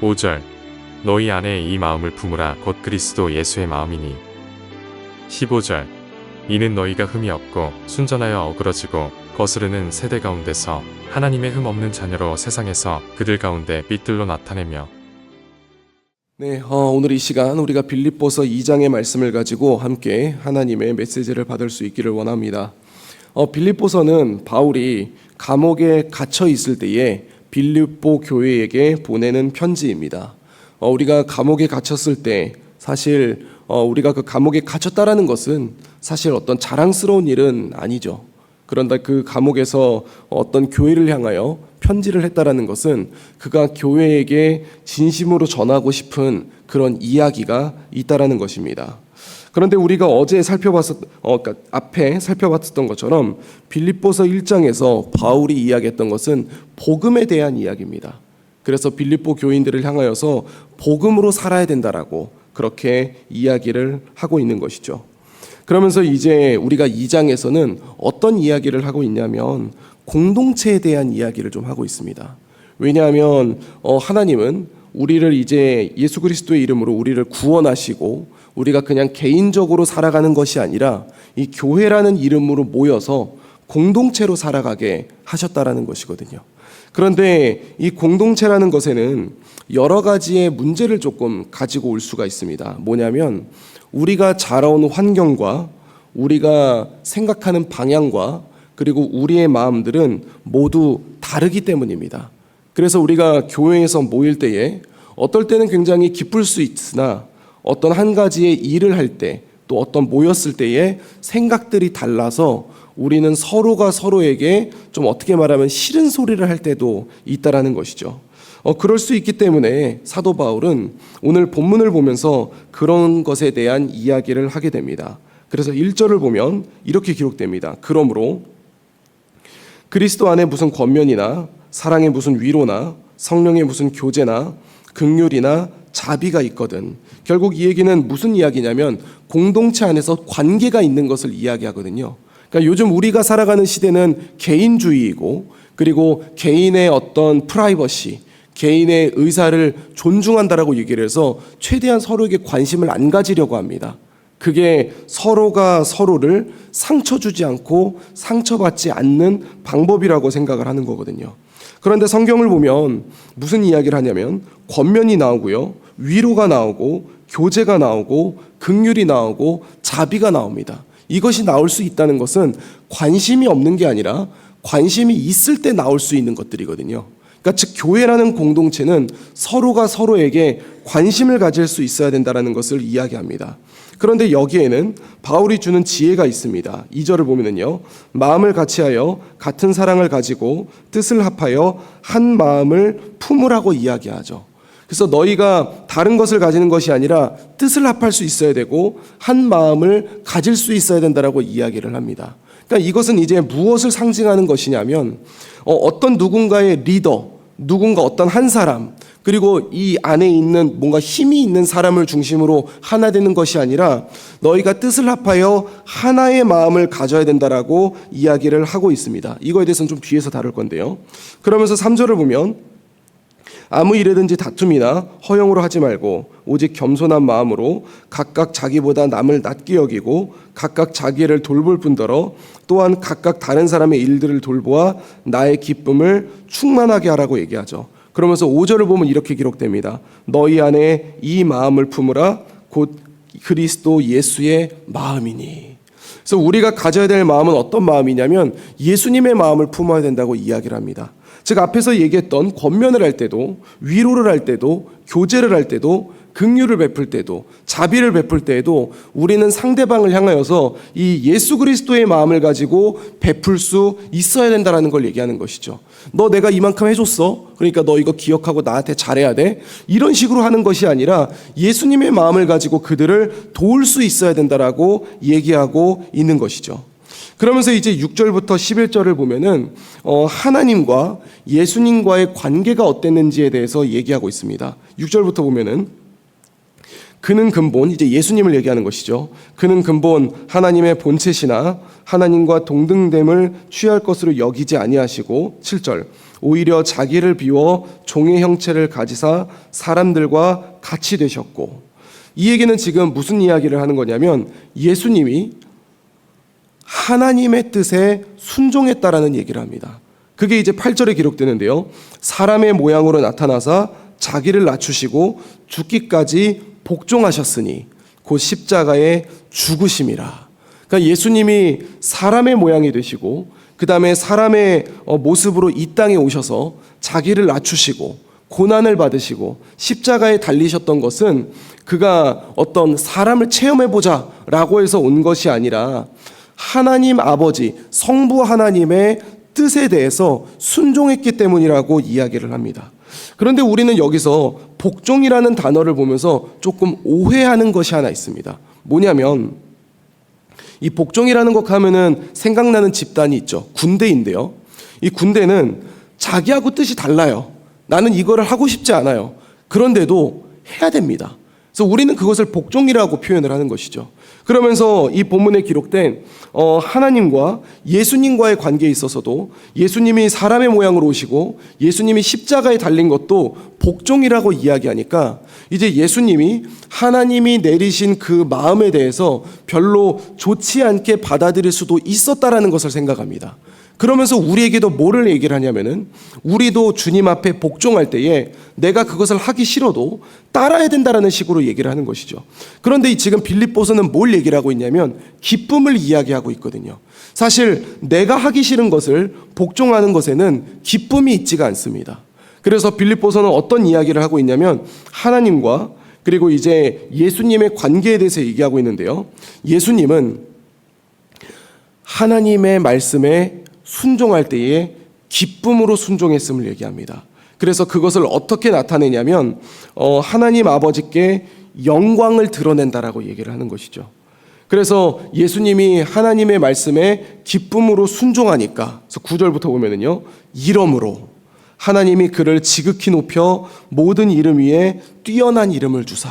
5절 너희 안에 이 마음을 품으라 곧 그리스도 예수의 마음이니 15절 이는 너희가 흠이 없고 순전하여 어그러지고 거스르는 세대 가운데서 하나님의 흠 없는 자녀로 세상에서 그들 가운데 빛들로 나타내며. 네, 오늘 이 시간 우리가 빌립보서 2장의 말씀을 가지고 함께 하나님의 메시지를 받을 수 있기를 원합니다. 빌립보서는 바울이 감옥에 갇혀 있을 때에 빌립보 교회에게 보내는 편지입니다. 우리가 감옥에 갇혔을 때 사실 우리가 그 감옥에 갇혔다라는 것은 사실 어떤 자랑스러운 일은 아니죠. 그런데 그 감옥에서 어떤 교회를 향하여 편지를 했다라는 것은 그가 교회에게 진심으로 전하고 싶은 그런 이야기가 있다라는 것입니다. 그런데 우리가 어제 앞에 살펴봤던 것처럼 빌립보서 1장에서 바울이 이야기했던 것은 복음에 대한 이야기입니다. 그래서 빌립보 교인들을 향하여서 복음으로 살아야 된다라고 그렇게 이야기를 하고 있는 것이죠. 그러면서 이제 우리가 2장에서는 어떤 이야기를 하고 있냐면 공동체에 대한 이야기를 좀 하고 있습니다. 왜냐하면 하나님은 우리를 이제 예수 그리스도의 이름으로 우리를 구원하시고 우리가 그냥 개인적으로 살아가는 것이 아니라 이 교회라는 이름으로 모여서 공동체로 살아가게 하셨다라는 것이거든요. 그런데 이 공동체라는 것에는 여러 가지의 문제를 조금 가지고 올 수가 있습니다. 뭐냐면 우리가 자라온 환경과 우리가 생각하는 방향과 그리고 우리의 마음들은 모두 다르기 때문입니다. 그래서 우리가 교회에서 모일 때에 어떨 때는 굉장히 기쁠 수 있으나 어떤 한 가지의 일을 할 때 또 어떤 모였을 때에 생각들이 달라서 우리는 서로가 서로에게 좀 어떻게 말하면 싫은 소리를 할 때도 있다라는 것이죠. 그럴 수 있기 때문에 사도 바울은 오늘 본문을 보면서 그런 것에 대한 이야기를 하게 됩니다. 그래서 1절을 보면 이렇게 기록됩니다. 그러므로 그리스도 안에 무슨 권면이나 사랑의 무슨 위로나 성령의 무슨 교제나 긍휼이나 자비가 있거든. 결국 이 얘기는 무슨 이야기냐면 공동체 안에서 관계가 있는 것을 이야기하거든요. 그러니까 요즘 우리가 살아가는 시대는 개인주의이고 그리고 개인의 어떤 프라이버시, 개인의 의사를 존중한다라고 얘기를 해서 최대한 서로에게 관심을 안 가지려고 합니다. 그게 서로가 서로를 상처 주지 않고 상처받지 않는 방법이라고 생각을 하는 거거든요. 그런데 성경을 보면 무슨 이야기를 하냐면 권면이 나오고요, 위로가 나오고 교제가 나오고 긍휼이 나오고 자비가 나옵니다. 이것이 나올 수 있다는 것은 관심이 없는 게 아니라 관심이 있을 때 나올 수 있는 것들이거든요. 그러니까 즉 교회라는 공동체는 서로가 서로에게 관심을 가질 수 있어야 된다는 것을 이야기합니다. 그런데 여기에는 바울이 주는 지혜가 있습니다. 2절을 보면은요, 마음을 같이하여 같은 사랑을 가지고 뜻을 합하여 한 마음을 품으라고 이야기하죠. 그래서 너희가 다른 것을 가지는 것이 아니라 뜻을 합할 수 있어야 되고 한 마음을 가질 수 있어야 된다라고 이야기를 합니다. 그러니까 이것은 이제 무엇을 상징하는 것이냐면 어떤 누군가의 리더, 누군가 어떤 한 사람, 그리고 이 안에 있는 뭔가 힘이 있는 사람을 중심으로 하나 되는 것이 아니라 너희가 뜻을 합하여 하나의 마음을 가져야 된다라고 이야기를 하고 있습니다. 이거에 대해서는 좀 뒤에서 다룰 건데요. 그러면서 3절을 보면 아무 일에든지 다툼이나 허영으로 하지 말고 오직 겸손한 마음으로 각각 자기보다 남을 낮게 여기고 각각 자기를 돌볼 뿐더러 또한 각각 다른 사람의 일들을 돌보아 나의 기쁨을 충만하게 하라고 얘기하죠. 그러면서 5절을 보면 이렇게 기록됩니다. 너희 안에 이 마음을 품으라 곧 그리스도 예수의 마음이니. 그래서 우리가 가져야 될 마음은 어떤 마음이냐면 예수님의 마음을 품어야 된다고 이야기를 합니다. 즉 앞에서 얘기했던 권면을 할 때도 위로를 할 때도 교제를 할 때도 긍휼을 베풀 때도 자비를 베풀 때에도 우리는 상대방을 향하여서 이 예수 그리스도의 마음을 가지고 베풀 수 있어야 된다는 걸 얘기하는 것이죠. 너 내가 이만큼 해줬어. 그러니까 너 이거 기억하고 나한테 잘해야 돼. 이런 식으로 하는 것이 아니라 예수님의 마음을 가지고 그들을 도울 수 있어야 된다라고 얘기하고 있는 것이죠. 그러면서 이제 6절부터 11절을 보면은 하나님과 예수님과의 관계가 어땠는지에 대해서 얘기하고 있습니다. 6절부터 보면은 그는 근본, 이제 예수님을 얘기하는 것이죠. 그는 근본 하나님의 본체시나 하나님과 동등됨을 취할 것으로 여기지 아니하시고 7절 오히려 자기를 비워 종의 형체를 가지사 사람들과 같이 되셨고, 이 얘기는 지금 무슨 이야기를 하는 거냐면 예수님이 하나님의 뜻에 순종했다라는 얘기를 합니다. 그게 이제 8절에 기록되는데요. 사람의 모양으로 나타나사 자기를 낮추시고 죽기까지 복종하셨으니 곧 십자가에 죽으심이라. 그러니까 예수님이 사람의 모양이 되시고 그 다음에 사람의 모습으로 이 땅에 오셔서 자기를 낮추시고 고난을 받으시고 십자가에 달리셨던 것은 그가 어떤 사람을 체험해보자 라고 해서 온 것이 아니라 하나님 아버지 성부 하나님의 뜻에 대해서 순종했기 때문이라고 이야기를 합니다. 그런데 우리는 여기서 복종이라는 단어를 보면서 조금 오해하는 것이 하나 있습니다. 뭐냐면 이 복종이라는 것 하면은 생각나는 집단이 있죠. 군대인데요. 이 군대는 자기하고 뜻이 달라요. 나는 이거를 하고 싶지 않아요. 그런데도 해야 됩니다. 그래서 우리는 그것을 복종이라고 표현을 하는 것이죠. 그러면서 이 본문에 기록된 하나님과 예수님과의 관계에 있어서도 예수님이 사람의 모양으로 오시고 예수님이 십자가에 달린 것도 복종이라고 이야기하니까 이제 예수님이 하나님이 내리신 그 마음에 대해서 별로 좋지 않게 받아들일 수도 있었다라는 것을 생각합니다. 그러면서 우리에게도 뭐를 얘기를 하냐면은 우리도 주님 앞에 복종할 때에 내가 그것을 하기 싫어도 따라야 된다라는 식으로 얘기를 하는 것이죠. 그런데 지금 빌립보서는 뭘 얘기를 하고 있냐면 기쁨을 이야기하고 있거든요. 사실 내가 하기 싫은 것을 복종하는 것에는 기쁨이 있지가 않습니다. 그래서 빌립보서는 어떤 이야기를 하고 있냐면 하나님과 그리고 이제 예수님의 관계에 대해서 얘기하고 있는데요. 예수님은 하나님의 말씀에 순종할 때에 기쁨으로 순종했음을 얘기합니다. 그래서 그것을 어떻게 나타내냐면 하나님 아버지께 영광을 드러낸다라고 얘기를 하는 것이죠. 그래서 예수님이 하나님의 말씀에 기쁨으로 순종하니까, 그래서 9절부터 보면은요, 이름으로 하나님이 그를 지극히 높여 모든 이름 위에 뛰어난 이름을 주사,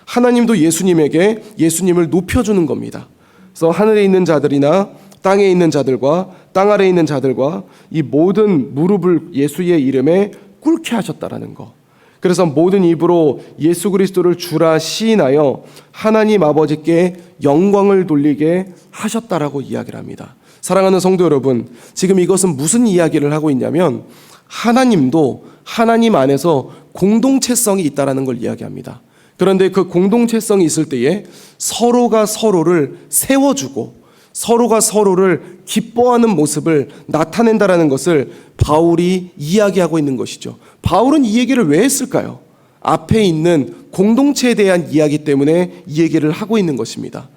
하나님도 예수님에게 예수님을 높여주는 겁니다. 그래서 하늘에 있는 자들이나 땅에 있는 자들과 땅 아래에 있는 자들과 이 모든 무릎을 예수의 이름에 꿇게 하셨다라는 거. 그래서 모든 입으로 예수 그리스도를 주라 시인하여 하나님 아버지께 영광을 돌리게 하셨다라고 이야기를 합니다. 사랑하는 성도 여러분, 지금 이것은 무슨 이야기를 하고 있냐면 하나님도 하나님 안에서 공동체성이 있다라는 걸 이야기합니다. 그런데 그 공동체성이 있을 때에 서로가 서로를 세워주고 서로가 서로를 기뻐하는 모습을 나타낸다라는 것을 바울이 이야기하고 있는 것이죠. 바울은 이 얘기를 왜 했을까요? 앞에 있는 공동체에 대한 이야기 때문에 이 얘기를 하고 있는 것입니다.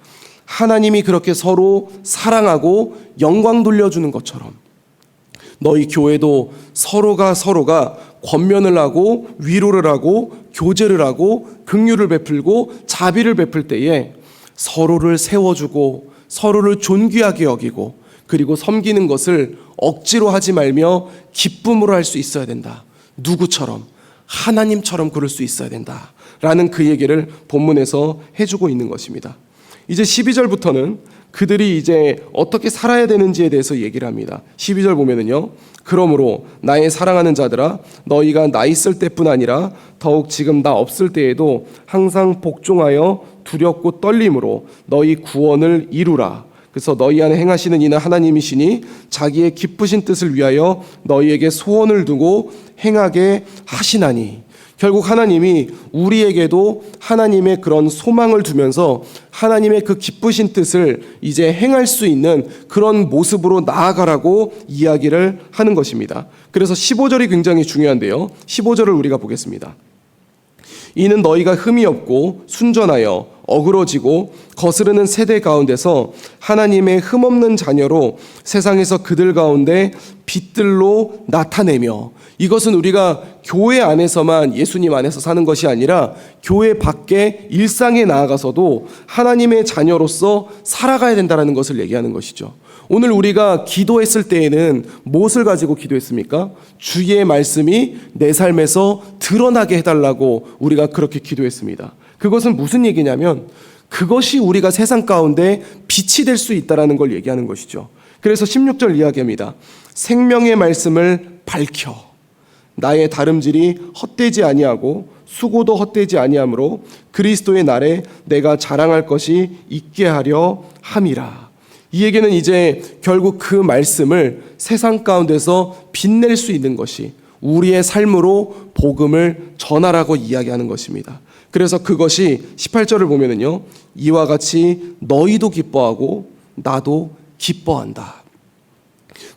하나님이 그렇게 서로 사랑하고 영광 돌려주는 것처럼 너희 교회도 서로가 권면을 하고 위로를 하고 교제를 하고 긍휼을 베풀고 자비를 베풀 때에 서로를 세워주고 서로를 존귀하게 여기고 그리고 섬기는 것을 억지로 하지 말며 기쁨으로 할 수 있어야 된다. 누구처럼? 하나님처럼 그럴 수 있어야 된다. 라는 그 얘기를 본문에서 해주고 있는 것입니다. 이제 12절부터는 그들이 이제 어떻게 살아야 되는지에 대해서 얘기를 합니다. 12절 보면은요. 그러므로 나의 사랑하는 자들아 너희가 나 있을 때뿐 아니라 더욱 지금 나 없을 때에도 항상 복종하여 두렵고 떨림으로 너희 구원을 이루라. 그래서 너희 안에 행하시는 이는 하나님이시니 자기의 기쁘신 뜻을 위하여 너희에게 소원을 두고 행하게 하시나니. 결국 하나님이 우리에게도 하나님의 그런 소망을 두면서 하나님의 그 기쁘신 뜻을 이제 행할 수 있는 그런 모습으로 나아가라고 이야기를 하는 것입니다. 그래서 15절이 굉장히 중요한데요. 15절을 우리가 보겠습니다. 이는 너희가 흠이 없고 순전하여 어그러지고 거스르는 세대 가운데서 하나님의 흠없는 자녀로 세상에서 그들 가운데 빛들로 나타내며, 이것은 우리가 교회 안에서만 예수님 안에서 사는 것이 아니라 교회 밖에 일상에 나아가서도 하나님의 자녀로서 살아가야 된다는 것을 얘기하는 것이죠. 오늘 우리가 기도했을 때에는 무엇을 가지고 기도했습니까? 주의 말씀이 내 삶에서 드러나게 해달라고 우리가 그렇게 기도했습니다. 그것은 무슨 얘기냐면 그것이 우리가 세상 가운데 빛이 될 수 있다라는 걸 얘기하는 것이죠. 그래서 16절 이야기합니다. 생명의 말씀을 밝혀 나의 다름질이 헛되지 아니하고 수고도 헛되지 아니하므로 그리스도의 날에 내가 자랑할 것이 있게 하려 함이라. 이 얘기는 이제 결국 그 말씀을 세상 가운데서 빛낼 수 있는 것이 우리의 삶으로 복음을 전하라고 이야기하는 것입니다. 그래서 그것이 18절을 보면은요, 이와 같이 너희도 기뻐하고 나도 기뻐한다.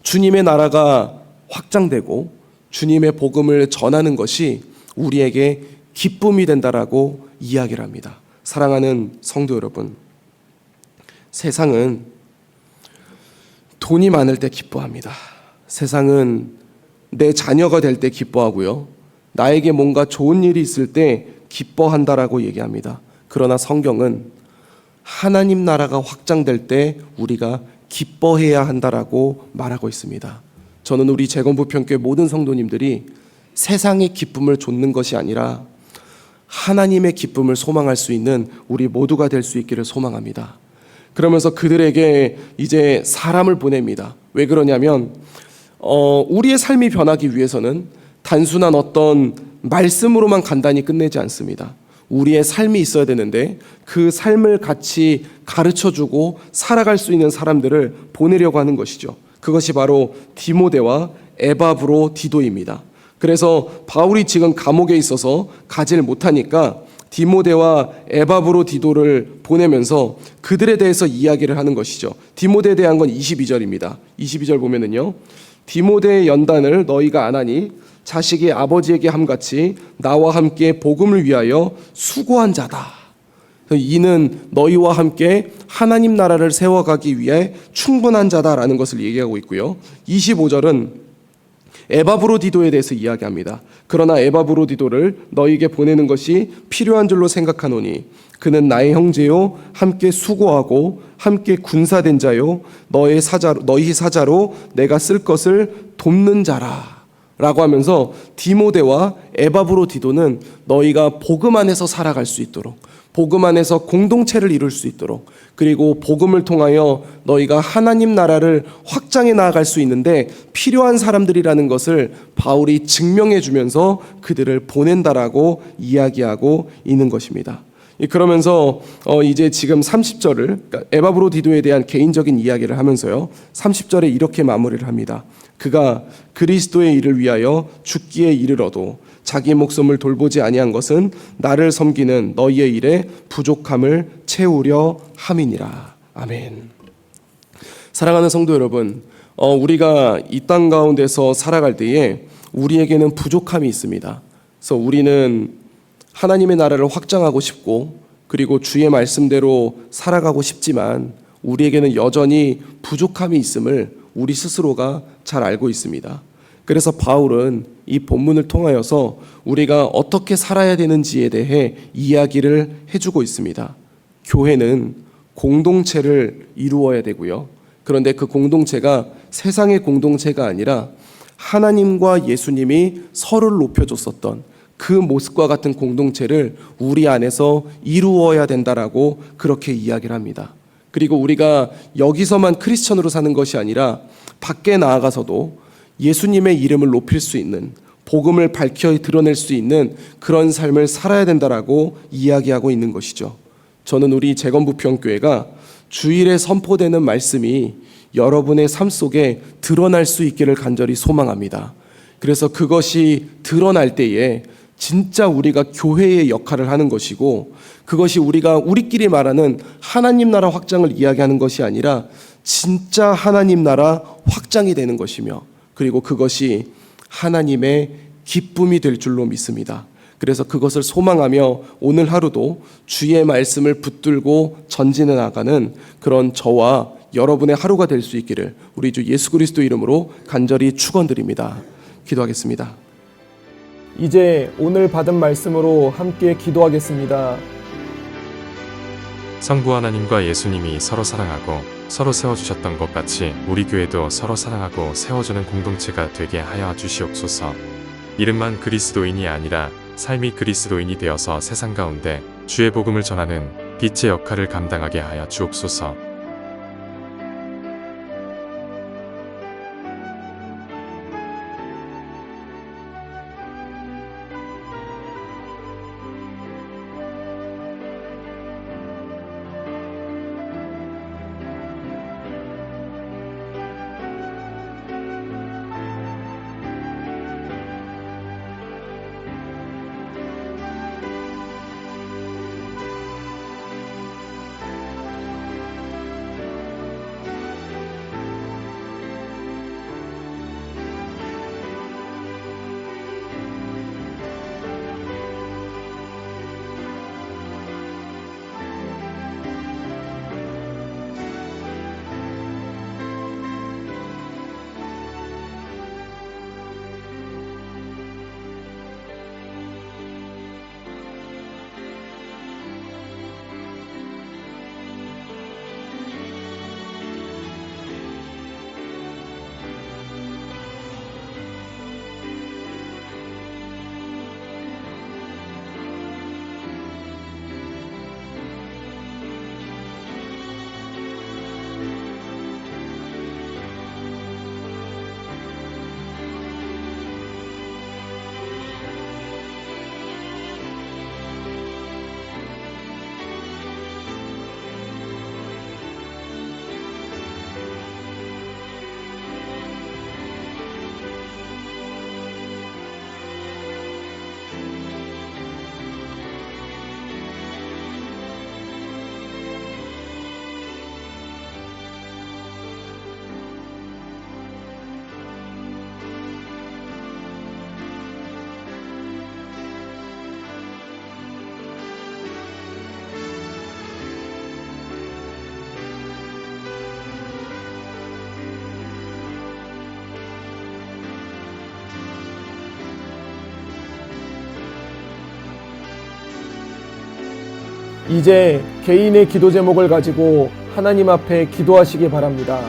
주님의 나라가 확장되고 주님의 복음을 전하는 것이 우리에게 기쁨이 된다라고 이야기를 합니다. 사랑하는 성도 여러분, 세상은 돈이 많을 때 기뻐합니다. 세상은 내 자녀가 될 때 기뻐하고요, 나에게 뭔가 좋은 일이 있을 때 기뻐한다라고 얘기합니다. 그러나 성경은 하나님 나라가 확장될 때 우리가 기뻐해야 한다라고 말하고 있습니다. 저는 우리 재건부평교회 모든 성도님들이 세상의 기쁨을 좇는 것이 아니라 하나님의 기쁨을 소망할 수 있는 우리 모두가 될 수 있기를 소망합니다. 그러면서 그들에게 이제 사람을 보냅니다. 왜 그러냐면 우리의 삶이 변하기 위해서는 단순한 어떤 말씀으로만 간단히 끝내지 않습니다. 우리의 삶이 있어야 되는데 그 삶을 같이 가르쳐주고 살아갈 수 있는 사람들을 보내려고 하는 것이죠. 그것이 바로 디모데와 에바브로디도입니다. 그래서 바울이 지금 감옥에 있어서 가지를 못하니까 디모데와 에바브로디도를 보내면서 그들에 대해서 이야기를 하는 것이죠. 디모데에 대한 건 22절입니다. 22절 보면은요, 디모데의 연단을 너희가 안 하니 자식이 아버지에게 함같이 나와 함께 복음을 위하여 수고한 자다. 이는 너희와 함께 하나님 나라를 세워가기 위해 충분한 자다라는 것을 얘기하고 있고요. 25절은 에바브로디도에 대해서 이야기합니다. 그러나 에바브로디도를 너희에게 보내는 것이 필요한 줄로 생각하노니 그는 나의 형제요 함께 수고하고 함께 군사된 자요 너희 사자로 내가 쓸 것을 돕는 자라 라고 하면서 디모데와 에바브로디도는 너희가 복음 안에서 살아갈 수 있도록, 복음 안에서 공동체를 이룰 수 있도록, 그리고 복음을 통하여 너희가 하나님 나라를 확장해 나아갈 수 있는데 필요한 사람들이라는 것을 바울이 증명해 주면서 그들을 보낸다라고 이야기하고 있는 것입니다. 그러면서 이제 지금 30절을, 그러니까 에바브로디도에 대한 개인적인 이야기를 하면서요, 30절에 이렇게 마무리를 합니다. 그가 그리스도의 일을 위하여 죽기에 이르러도 자기 목숨을 돌보지 아니한 것은 나를 섬기는 너희의 일에 부족함을 채우려 함이니라. 아멘. 사랑하는 성도 여러분, 우리가 이 땅 가운데서 살아갈 때에 우리에게는 부족함이 있습니다. 그래서 우리는 하나님의 나라를 확장하고 싶고 그리고 주의 말씀대로 살아가고 싶지만 우리에게는 여전히 부족함이 있음을 우리 스스로가 잘 알고 있습니다. 그래서 바울은 이 본문을 통하여서 우리가 어떻게 살아야 되는지에 대해 이야기를 해주고 있습니다. 교회는 공동체를 이루어야 되고요. 그런데 그 공동체가 세상의 공동체가 아니라 하나님과 예수님이 서로를 높여줬었던 그 모습과 같은 공동체를 우리 안에서 이루어야 된다라고 그렇게 이야기를 합니다. 그리고 우리가 여기서만 크리스천으로 사는 것이 아니라 밖에 나아가서도 예수님의 이름을 높일 수 있는, 복음을 밝혀 드러낼 수 있는 그런 삶을 살아야 된다라고 이야기하고 있는 것이죠. 저는 우리 재건부평교회가 주일에 선포되는 말씀이 여러분의 삶 속에 드러날 수 있기를 간절히 소망합니다. 그래서 그것이 드러날 때에 진짜 우리가 교회의 역할을 하는 것이고, 그것이 우리가 우리끼리 말하는 하나님 나라 확장을 이야기하는 것이 아니라 진짜 하나님 나라 확장이 되는 것이며, 그리고 그것이 하나님의 기쁨이 될 줄로 믿습니다. 그래서 그것을 소망하며 오늘 하루도 주의 말씀을 붙들고 전진해 나가는 그런 저와 여러분의 하루가 될 수 있기를 우리 주 예수 그리스도 이름으로 간절히 축원드립니다. 기도하겠습니다. 이제 오늘 받은 말씀으로 함께 기도하겠습니다. 성부 하나님과 예수님이 서로 사랑하고 서로 세워주셨던 것 같이 우리 교회도 서로 사랑하고 세워주는 공동체가 되게 하여 주시옵소서. 이름만 그리스도인이 아니라 삶이 그리스도인이 되어서 세상 가운데 주의 복음을 전하는 빛의 역할을 감당하게 하여 주옵소서. 이제 개인의 기도 제목을 가지고 하나님 앞에 기도하시기 바랍니다.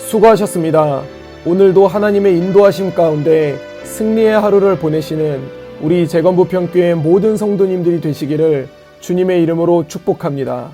수고하셨습니다. 오늘도 하나님의 인도하심 가운데 승리의 하루를 보내시는 우리 재건부평교회 모든 성도님들이 되시기를 주님의 이름으로 축복합니다.